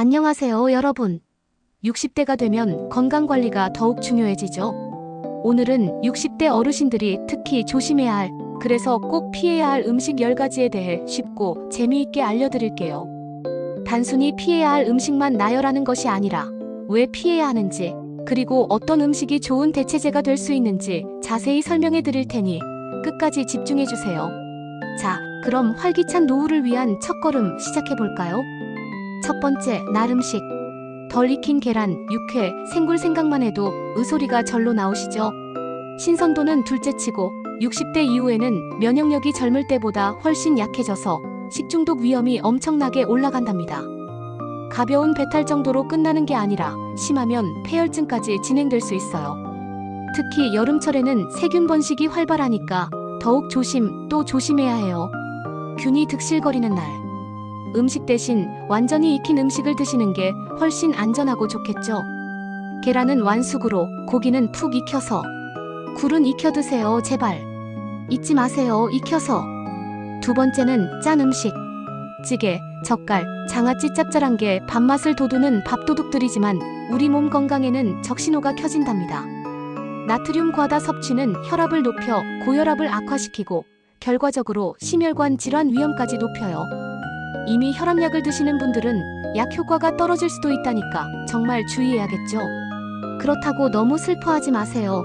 안녕하세요, 여러분. 60대가 되면 건강관리가 더욱 중요해지죠. 오늘은 60대 어르신들이 특히 조심해야 할, 그래서 꼭 피해야 할 음식 10가지에 대해 쉽고 재미있게 알려드릴게요. 단순히 피해야 할 음식만 나열하는 것이 아니라 왜 피해야 하는지, 그리고 어떤 음식이 좋은 대체제가 될 수 있는지 자세히 설명해 드릴 테니 끝까지 집중해 주세요. 자, 그럼 활기찬 노후를 위한 첫걸음 시작해 볼까요? 첫 번째, 날 음식. 덜 익힌 계란, 육회, 생굴 생각만 해도 의소리가 절로 나오시죠? 신선도는 둘째치고 60대 이후에는 면역력이 젊을 때보다 훨씬 약해져서 식중독 위험이 엄청나게 올라간답니다. 가벼운 배탈 정도로 끝나는 게 아니라 심하면 폐혈증까지 진행될 수 있어요. 특히 여름철에는 세균 번식이 활발하니까 더욱 또 조심해야 해요. 균이 득실거리는 날. 음식 대신 완전히 익힌 음식을 드시는 게 훨씬 안전하고 좋겠죠. 계란은 완숙으로, 고기는 푹 익혀서, 굴은 익혀 드세요, 제발. 잊지 마세요, 익혀서. 두 번째는 짠 음식. 찌개, 젓갈, 장아찌 짭짤한 게 밥맛을 돋우는 밥도둑들이지만 우리 몸 건강에는 적신호가 켜진답니다. 나트륨 과다 섭취는 혈압을 높여 고혈압을 악화시키고 결과적으로 심혈관 질환 위험까지 높여요. 이미 혈압약을 드시는 분들은 약 효과가 떨어질 수도 있다니까 정말 주의해야겠죠. 그렇다고 너무 슬퍼하지 마세요.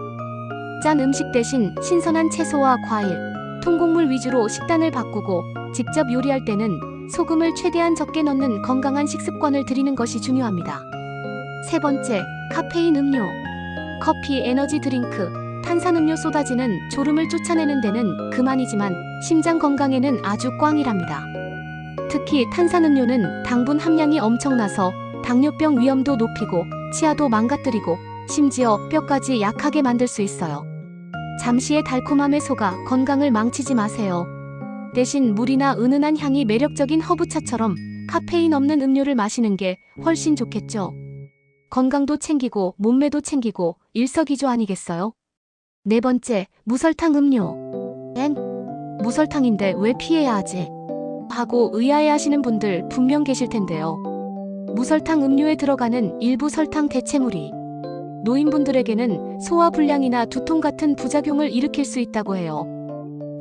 짠 음식 대신 신선한 채소와 과일, 통곡물 위주로 식단을 바꾸고 직접 요리할 때는 소금을 최대한 적게 넣는 건강한 식습관을 들이는 것이 중요합니다. 세 번째, 카페인 음료. 커피, 에너지 드링크, 탄산음료 쏟아지는 졸음을 쫓아내는 데는 그만이지만 심장 건강에는 아주 꽝이랍니다. 특히 탄산음료는 당분 함량이 엄청나서 당뇨병 위험도 높이고 치아도 망가뜨리고 심지어 뼈까지 약하게 만들 수 있어요. 잠시의 달콤함에 속아 건강을 망치지 마세요. 대신 물이나 은은한 향이 매력적인 허브차처럼 카페인 없는 음료를 마시는 게 훨씬 좋겠죠. 건강도 챙기고 몸매도 챙기고 일석이조 아니겠어요? 네 번째, 무설탕 음료. 무설탕인데 왜 피해야 하지? 하고 의아해하시는 분들 분명 계실 텐데요. 무설탕 음료에 들어가는 일부 설탕 대체물이 노인분들에게는 소화불량이나 두통 같은 부작용을 일으킬 수 있다고 해요.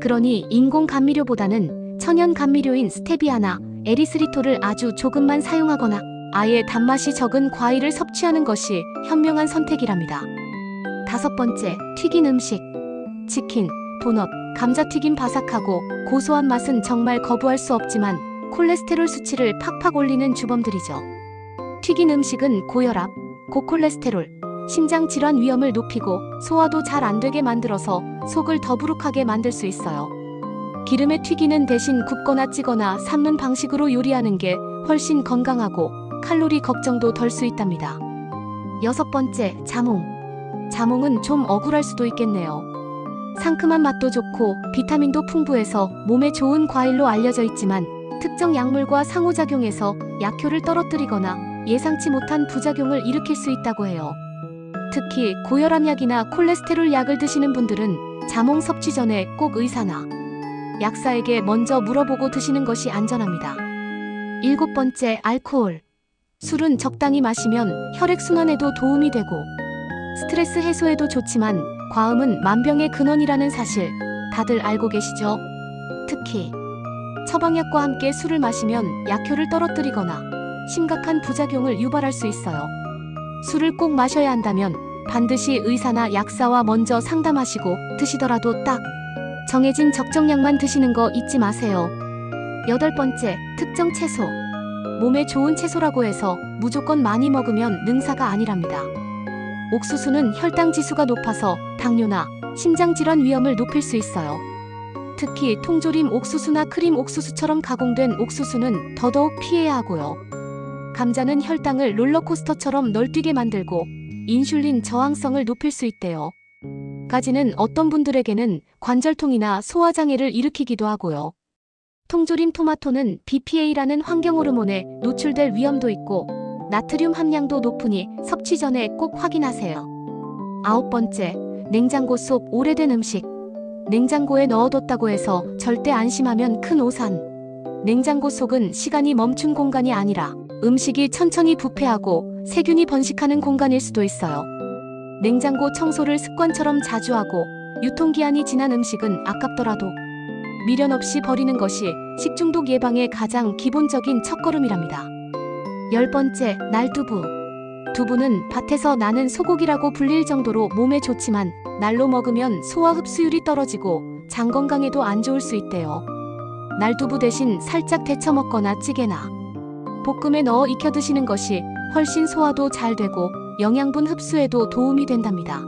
그러니 인공 감미료보다는 천연 감미료인 스테비아나 에리스리톨을 아주 조금만 사용하거나 아예 단맛이 적은 과일을 섭취하는 것이 현명한 선택이랍니다. 다섯 번째, 튀긴 음식. 치킨, 도넛, 감자튀김 바삭하고 고소한 맛은 정말 거부할 수 없지만 콜레스테롤 수치를 팍팍 올리는 주범들이죠. 튀긴 음식은 고혈압, 고콜레스테롤, 심장질환 위험을 높이고 소화도 잘 안 되게 만들어서 속을 더부룩하게 만들 수 있어요. 기름에 튀기는 대신 굽거나 찌거나 삶는 방식으로 요리하는 게 훨씬 건강하고 칼로리 걱정도 덜 수 있답니다. 여섯 번째, 자몽. 자몽은 좀 억울할 수도 있겠네요. 상큼한 맛도 좋고 비타민도 풍부해서 몸에 좋은 과일로 알려져 있지만 특정 약물과 상호작용해서 약효를 떨어뜨리거나 예상치 못한 부작용을 일으킬 수 있다고 해요. 특히 고혈압약이나 콜레스테롤 약을 드시는 분들은 자몽 섭취 전에 꼭 의사나 약사에게 먼저 물어보고 드시는 것이 안전합니다. 일곱 번째, 알코올. 술은 적당히 마시면 혈액순환에도 도움이 되고 스트레스 해소에도 좋지만 과음은 만병의 근원이라는 사실 다들 알고 계시죠? 특히 처방약과 함께 술을 마시면 약효를 떨어뜨리거나 심각한 부작용을 유발할 수 있어요. 술을 꼭 마셔야 한다면 반드시 의사나 약사와 먼저 상담하시고 드시더라도 딱 정해진 적정량만 드시는 거 잊지 마세요. 여덟 번째, 특정 채소. 몸에 좋은 채소라고 해서 무조건 많이 먹으면 능사가 아니랍니다. 옥수수는 혈당 지수가 높아서 당뇨나 심장질환 위험을 높일 수 있어요. 특히 통조림 옥수수나 크림 옥수수처럼 가공된 옥수수는 더더욱 피해야 하고요. 감자는 혈당을 롤러코스터처럼 널뛰게 만들고 인슐린 저항성을 높일 수 있대요. 가지는 어떤 분들에게는 관절통이나 소화장애를 일으키기도 하고요. 통조림 토마토는 BPA라는 환경호르몬에 노출될 위험도 있고 나트륨 함량도 높으니 섭취 전에 꼭 확인하세요. 아홉 번째, 냉장고 속 오래된 음식. 냉장고에 넣어뒀다고 해서 절대 안심하면 큰 오산. 냉장고 속은 시간이 멈춘 공간이 아니라 음식이 천천히 부패하고 세균이 번식하는 공간일 수도 있어요. 냉장고 청소를 습관처럼 자주 하고 유통기한이 지난 음식은 아깝더라도 미련 없이 버리는 것이 식중독 예방의 가장 기본적인 첫걸음이랍니다. 10번째, 날두부. 두부는 밭에서 나는 소고기라고 불릴 정도로 몸에 좋지만 날로 먹으면 소화 흡수율이 떨어지고 장 건강에도 안 좋을 수 있대요. 날두부 대신 살짝 데쳐 먹거나 찌개나 볶음에 넣어 익혀 드시는 것이 훨씬 소화도 잘 되고 영양분 흡수에도 도움이 된답니다.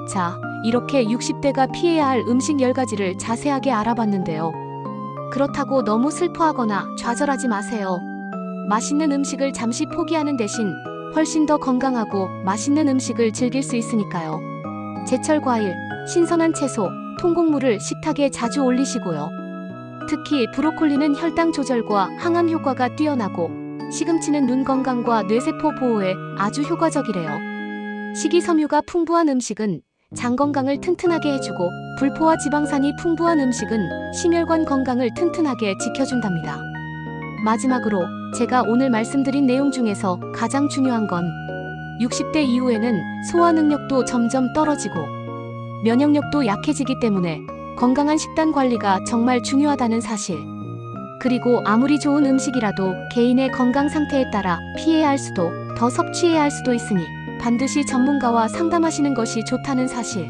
자, 이렇게 60대가 피해야 할 음식 10가지를 자세하게 알아봤는데요. 그렇다고 너무 슬퍼하거나 좌절하지 마세요. 맛있는 음식을 잠시 포기하는 대신 훨씬 더 건강하고 맛있는 음식을 즐길 수 있으니까요. 제철 과일, 신선한 채소, 통곡물을 식탁에 자주 올리시고요. 특히 브로콜리는 혈당 조절과 항암 효과가 뛰어나고 시금치는 눈 건강과 뇌세포 보호에 아주 효과적이래요. 식이섬유가 풍부한 음식은 장 건강을 튼튼하게 해주고 불포화 지방산이 풍부한 음식은 심혈관 건강을 튼튼하게 지켜준답니다. 마지막으로 제가 오늘 말씀드린 내용 중에서 가장 중요한 건 60대 이후에는 소화 능력도 점점 떨어지고 면역력도 약해지기 때문에 건강한 식단 관리가 정말 중요하다는 사실. 그리고 아무리 좋은 음식이라도 개인의 건강 상태에 따라 피해야 할 수도 더 섭취해야 할 수도 있으니 반드시 전문가와 상담하시는 것이 좋다는 사실.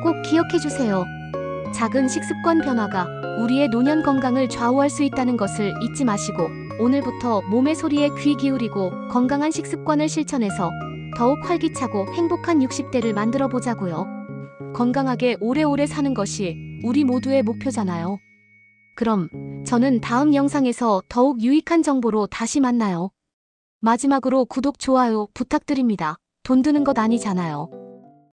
꼭 기억해주세요. 작은 식습관 변화가 우리의 노년 건강을 좌우할 수 있다는 것을 잊지 마시고 오늘부터 몸의 소리에 귀 기울이고 건강한 식습관을 실천해서 더욱 활기차고 행복한 60대를 만들어 보자고요. 건강하게 오래오래 사는 것이 우리 모두의 목표잖아요. 그럼 저는 다음 영상에서 더욱 유익한 정보로 다시 만나요. 마지막으로 구독, 좋아요 부탁드립니다. 돈 드는 것 아니잖아요.